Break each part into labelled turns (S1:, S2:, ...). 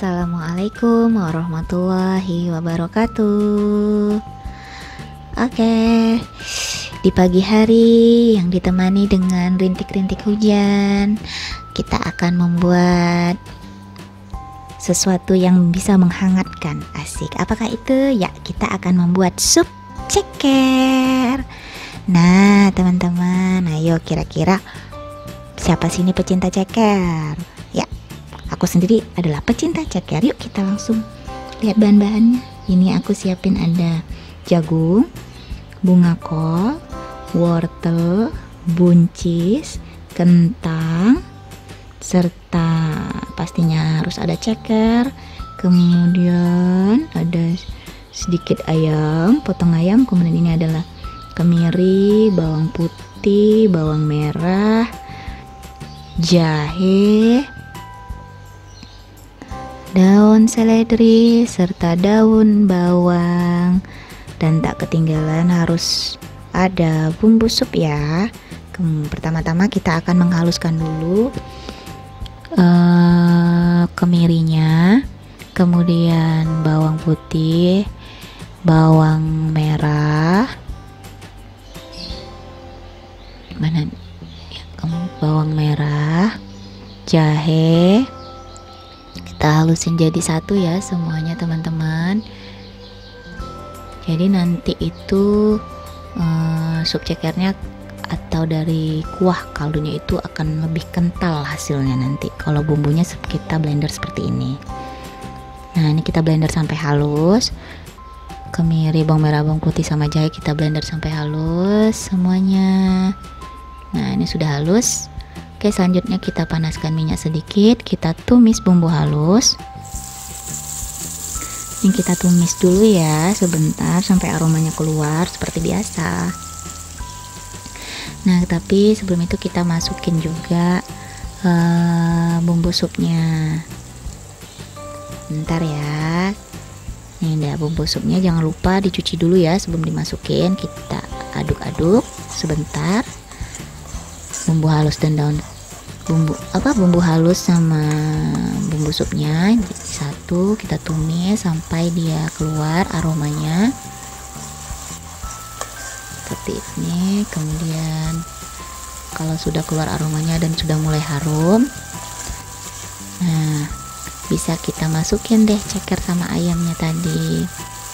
S1: Assalamualaikum warahmatullahi wabarakatuh. Oke, di pagi hari yang ditemani dengan rintik-rintik hujan, kita akan membuat sesuatu yang bisa menghangatkan. Asik. Apakah itu? Ya, kita akan membuat sup ceker. Nah, teman-teman, ayo kira-kira siapa sini pecinta ceker? Ya, aku sendiri adalah pecinta ceker. Yuk kita langsung lihat bahan-bahannya. Ini aku siapin ada jagung, bunga kol, wortel, buncis, kentang, serta pastinya harus ada ceker. Kemudian ada sedikit ayam, potong ayam. Kemudian ini adalah kemiri, bawang putih, bawang merah, jahe, daun seledri, serta daun bawang. Dan tak ketinggalan harus ada bumbu sup ya. Pertama-tama kita akan menghaluskan dulu kemirinya, kemudian bawang putih, bawang merah, bawang merah, jahe. Kita halusin jadi satu ya semuanya teman-teman. Jadi nanti itu sup cekernya atau dari kuah kaldunya itu akan lebih kental hasilnya nanti kalau bumbunya kita blender seperti ini. Nah, ini kita blender sampai halus. Kemiri, bawang merah, bawang putih sama jahe kita blender sampai halus semuanya. Nah, ini sudah halus. Oke, selanjutnya kita panaskan minyak sedikit, kita tumis bumbu halus. Ini kita tumis dulu ya sebentar sampai aromanya keluar seperti biasa. Nah, tapi sebelum itu kita masukin juga bumbu supnya. Bentar ya. Ini ada bumbu supnya, jangan lupa dicuci dulu ya sebelum dimasukin. Kita aduk-aduk sebentar. Bumbu halus dan bumbu halus sama bumbu supnya jadi satu, kita tumis sampai dia keluar aromanya seperti ini. Kemudian kalau sudah keluar aromanya dan sudah mulai harum, nah bisa kita masukin deh ceker sama ayamnya tadi.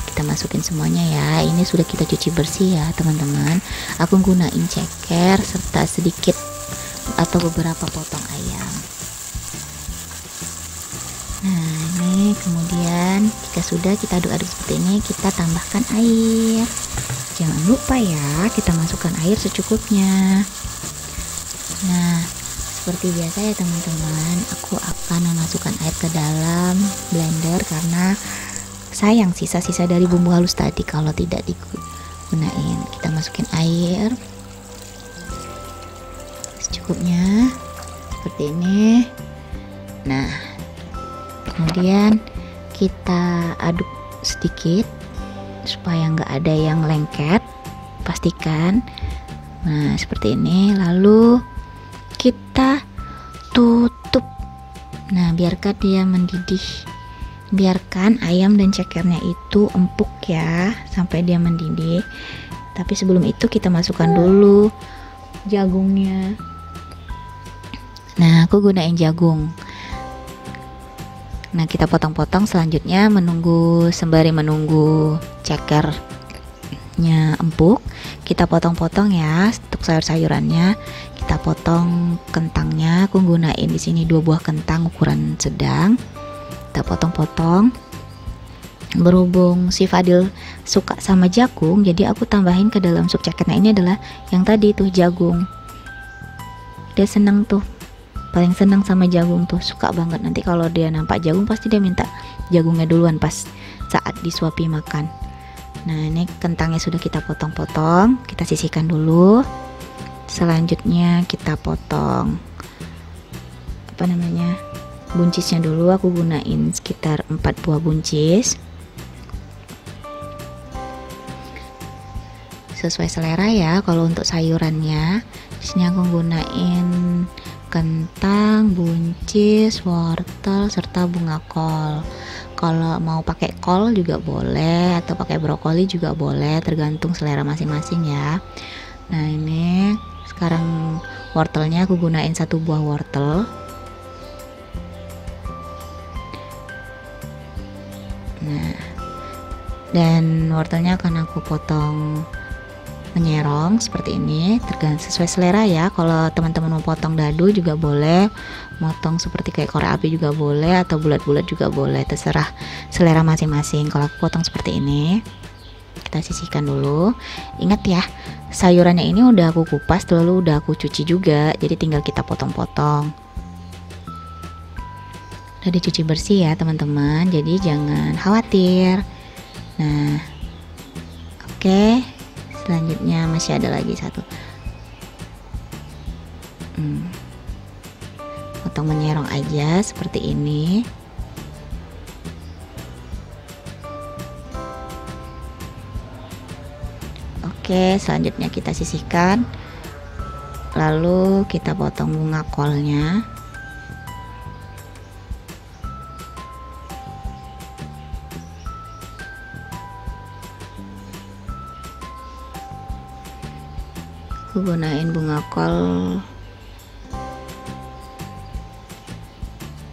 S1: Kita masukin semuanya ya. Ini sudah kita cuci bersih ya teman-teman. Aku gunain ceker serta sedikit atau beberapa potong ayam. Nah, ini kemudian jika sudah kita aduk-aduk seperti ini, kita tambahkan air. Jangan lupa ya, kita masukkan air secukupnya. Nah, seperti biasa ya teman-teman, aku akan memasukkan air ke dalam blender karena sayang sisa-sisa dari bumbu halus tadi kalau tidak digunain. Kita masukin air secukupnya seperti ini. Nah, kemudian kita aduk sedikit supaya nggak ada yang lengket, pastikan. Nah, seperti ini. Lalu kita tutup. Nah, biarkan dia mendidih. Biarkan ayam dan cekernya itu empuk ya sampai dia mendidih. Tapi sebelum itu kita masukkan dulu jagungnya. Nah, aku gunain jagung. Nah, kita potong-potong. Selanjutnya sembari menunggu cekernya empuk, kita potong-potong ya untuk sayur-sayurannya. Kita potong kentangnya. Aku gunain di sini 2 buah kentang ukuran sedang. Kita potong-potong. Berhubung si Fadil suka sama jagung, jadi aku tambahin ke dalam sup cekernya ini adalah yang tadi tuh jagung. Dia seneng tuh, paling seneng sama jagung tuh, suka banget. Nanti kalau dia nampak jagung pasti dia minta jagungnya duluan pas saat disuapi makan. Nah, ini kentangnya sudah kita potong-potong, kita sisihkan dulu. Selanjutnya kita potong buncisnya dulu. Aku gunain sekitar 4 buah buncis. Sesuai selera ya kalau untuk sayurannya. Di sini aku gunain kentang, buncis, wortel, serta bunga kol. Kalau mau pakai kol juga boleh, atau pakai brokoli juga boleh, tergantung selera masing-masing ya. Nah ini sekarang wortelnya aku gunain 1 buah wortel. Nah, dan wortelnya akan aku potong menyerong seperti ini, tergantung sesuai selera ya. Kalau teman-teman mau potong dadu juga boleh, motong seperti kayak korek api juga boleh, atau bulat-bulat juga boleh, terserah selera masing-masing. Kalau aku potong seperti ini, kita sisihkan dulu. Ingat ya, sayurannya ini udah aku kupas, lalu udah aku cuci juga, jadi tinggal kita potong-potong. Udah dicuci bersih ya teman-teman, jadi jangan khawatir. Nah, oke. Selanjutnya masih ada lagi 1. Potong menyerong aja seperti ini. Oke, selanjutnya kita sisihkan. Lalu kita potong bunga kolnya. Aku gunain bunga kol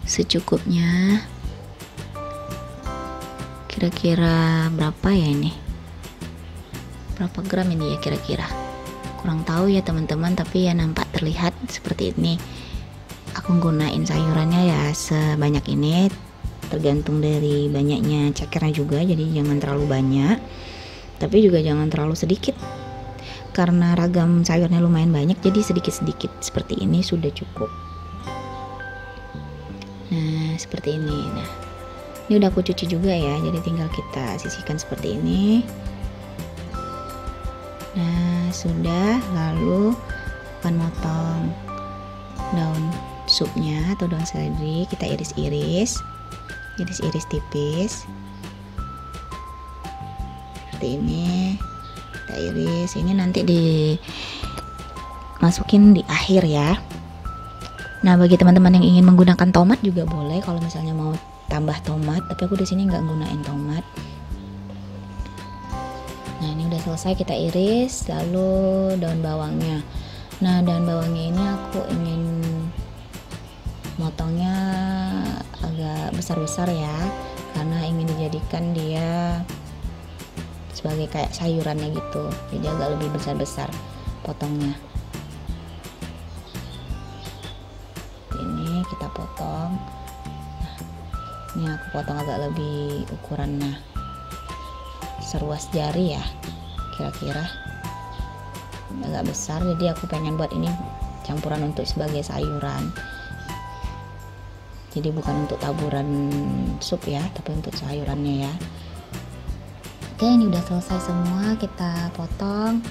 S1: secukupnya. Kira-kira berapa ya ini? Berapa gram ini ya kira-kira? Kurang tahu ya teman-teman, tapi ya nampak terlihat seperti ini. Aku gunain sayurannya ya sebanyak ini, tergantung dari banyaknya cekernya juga, jadi jangan terlalu banyak, tapi juga jangan terlalu sedikit. Karena ragam sayurnya lumayan banyak, jadi sedikit-sedikit seperti ini sudah cukup. Nah, seperti ini. Nah, ini udah aku cuci juga ya, jadi tinggal kita sisihkan seperti ini. Nah, sudah. Lalu akan motong daun supnya atau daun seledri, kita iris-iris tipis seperti ini. Kita iris, ini nanti dimasukin di akhir ya. Nah, bagi teman-teman yang ingin menggunakan tomat juga boleh, kalau misalnya mau tambah tomat, tapi aku di sini nggak gunain tomat. Nah, ini udah selesai kita iris. Lalu daun bawangnya. Nah, daun bawangnya ini aku ingin motongnya agak besar-besar ya, karena ingin dijadikan dia sebagai kayak sayurannya gitu, jadi agak lebih besar-besar potongnya. Ini kita potong. Nah, ini aku potong agak lebih ukurannya seruas jari ya, kira-kira agak besar, jadi aku pengen buat ini campuran untuk sebagai sayuran, jadi bukan untuk taburan sup ya, tapi untuk sayurannya ya. Oke, ini udah selesai semua, kita potong.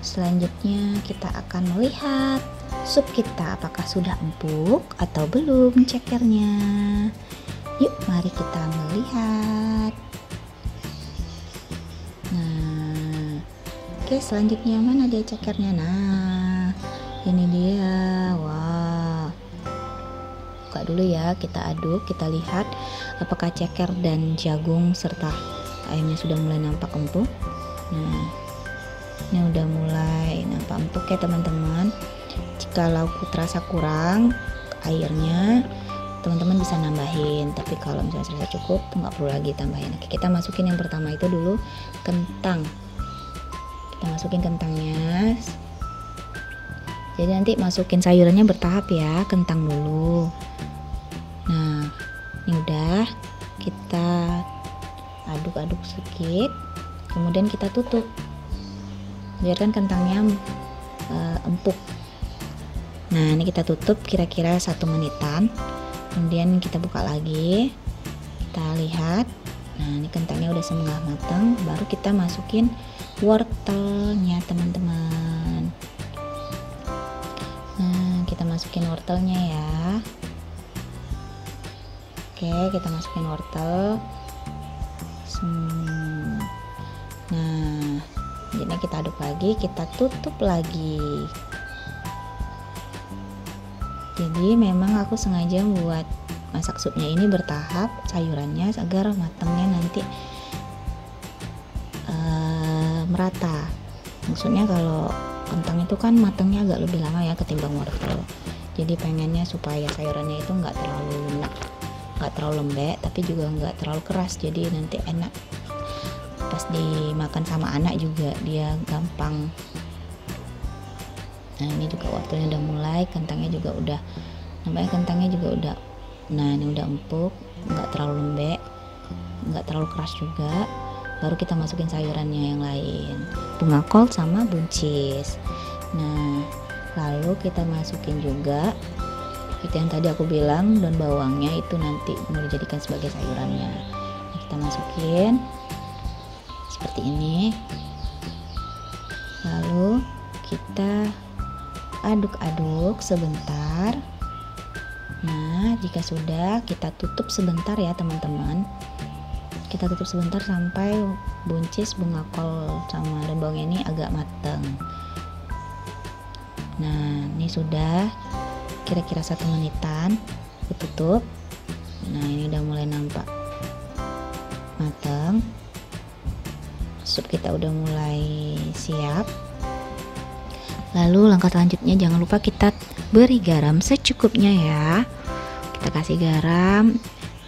S1: Selanjutnya kita akan melihat sup kita apakah sudah empuk atau belum cekernya. Yuk, mari kita melihat. Nah, oke, selanjutnya mana dia cekernya? Nah, ini dia. Wow, buka dulu ya, kita aduk, kita lihat apakah ceker dan jagung serta ayamnya sudah mulai nampak empuk. Nah, ini udah mulai nampak empuk ya teman-teman. Jika lauk terasa kurang airnya, teman-teman bisa nambahin, tapi kalau misalnya sudah cukup tuh nggak perlu lagi tambahin. Oke, kita masukin yang pertama itu dulu kentang. Kita masukin kentangnya, jadi nanti masukin sayurannya bertahap ya, kentang dulu. Nah, ini udah, kita aduk-aduk sedikit, kemudian kita tutup, biarkan kentangnya empuk. Nah, ini kita tutup kira-kira 1 menitan, kemudian kita buka lagi, kita lihat. Nah, ini kentangnya udah setengah matang, baru kita masukin wortelnya teman-teman. Nah, kita masukin wortelnya ya. Oke, kita masukin wortel. Nah, jadi kita aduk lagi, kita tutup lagi. Jadi memang aku sengaja buat masak supnya ini bertahap sayurannya agar matangnya nanti merata. Maksudnya kalau kentang itu kan matangnya agak lebih lama ya ketimbang wortel. Jadi pengennya supaya sayurannya itu nggak terlalu lunak, nggak terlalu lembek, tapi juga nggak terlalu keras. Jadi nanti enak pas dimakan sama anak juga, dia gampang. Nah ini juga wortelnya udah mulai, kentangnya juga udah, namanya kentangnya juga udah, nah ini udah empuk, nggak terlalu lembek, nggak terlalu keras juga. Baru kita masukin sayurannya yang lain, bunga kol sama buncis. Nah lalu kita masukin juga itu yang tadi aku bilang, daun bawangnya itu nanti mau dijadikan sebagai sayurannya. Nah, kita masukin seperti ini, lalu kita aduk-aduk sebentar. Nah jika sudah, kita tutup sebentar ya teman-teman, kita tutup sebentar sampai buncis, bunga kol sama daun bawang ini agak matang. Nah ini sudah kira-kira 1 menitan, aku tutup. Nah ini udah mulai nampak matang, sup kita udah mulai siap. Lalu langkah selanjutnya jangan lupa kita beri garam secukupnya ya. Kita kasih garam,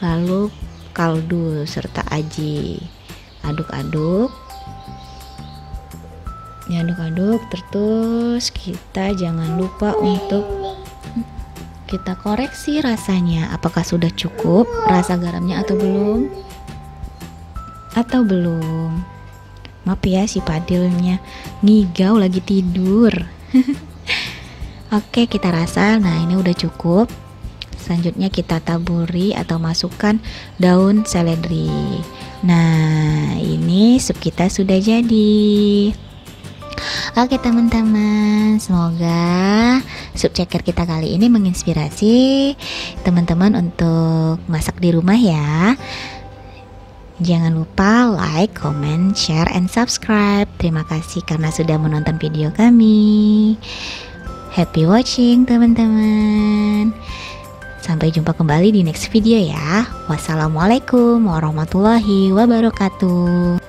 S1: lalu kaldu serta aji, aduk-aduk, diaduk-aduk terus. Kita jangan lupa untuk kita koreksi rasanya, apakah sudah cukup rasa garamnya atau belum. Maaf ya si Padilnya ngigau lagi tidur. Oke kita rasa, nah ini udah cukup. Selanjutnya kita taburi atau masukkan daun seledri. Nah ini sup kita sudah jadi. Oke teman-teman, semoga sup ceker kita kali ini menginspirasi teman-teman untuk masak di rumah ya. Jangan lupa like, comment, share, and subscribe. Terima kasih karena sudah menonton video kami. Happy watching teman-teman. Sampai jumpa kembali di next video ya. Wassalamualaikum warahmatullahi wabarakatuh.